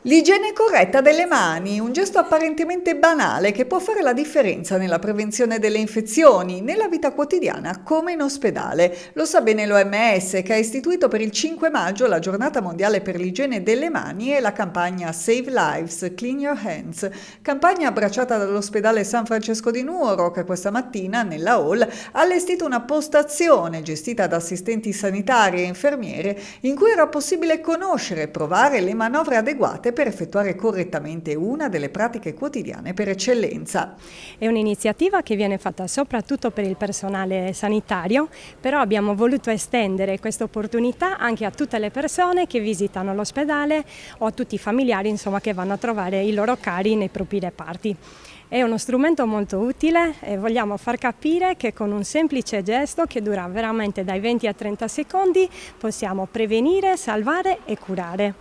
L'igiene corretta delle mani, un gesto apparentemente banale che può fare la differenza nella prevenzione delle infezioni, nella vita quotidiana come in ospedale. Lo sa bene l'OMS che ha istituito per il 5 maggio la giornata mondiale per l'igiene delle mani e la campagna Save Lives, Clean Your Hands, campagna abbracciata dall'ospedale San Francesco di Nuoro che questa mattina nella hall ha allestito una postazione gestita da assistenti sanitari e infermiere in cui era possibile conoscere e provare le manovre adeguate per effettuare correttamente una delle pratiche quotidiane per eccellenza. È un'iniziativa che viene fatta soprattutto per il personale sanitario, però abbiamo voluto estendere questa opportunità anche a tutte le persone che visitano l'ospedale o a tutti i familiari, insomma, che vanno a trovare i loro cari nei propri reparti. È uno strumento molto utile e vogliamo far capire che con un semplice gesto che dura veramente dai 20 a 30 secondi possiamo prevenire, salvare e curare.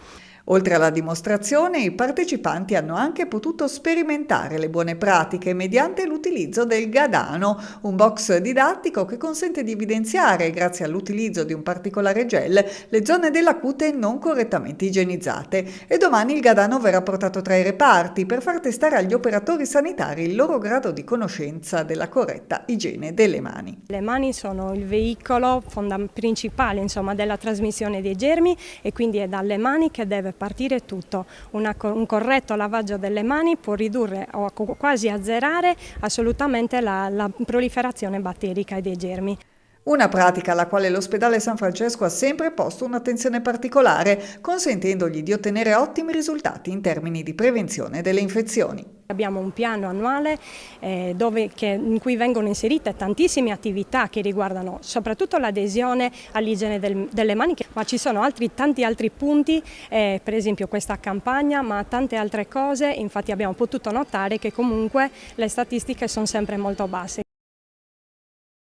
Oltre alla dimostrazione, i partecipanti hanno anche potuto sperimentare le buone pratiche mediante l'utilizzo del Gadano, un box didattico che consente di evidenziare, grazie all'utilizzo di un particolare gel, le zone della cute non correttamente igienizzate. E domani il Gadano verrà portato tra i reparti per far testare agli operatori sanitari il loro grado di conoscenza della corretta igiene delle mani. Le mani sono il veicolo principale, insomma, della trasmissione dei germi e quindi è dalle mani che deve partire tutto. Un corretto lavaggio delle mani può ridurre o quasi azzerare assolutamente la proliferazione batterica dei germi. Una pratica alla quale l'ospedale San Francesco ha sempre posto un'attenzione particolare, consentendogli di ottenere ottimi risultati in termini di prevenzione delle infezioni. Abbiamo un piano annuale in cui vengono inserite tantissime attività che riguardano soprattutto l'adesione all'igiene delle mani, ma ci sono tanti altri punti, per esempio questa campagna, ma tante altre cose. Infatti abbiamo potuto notare che comunque le statistiche sono sempre molto basse.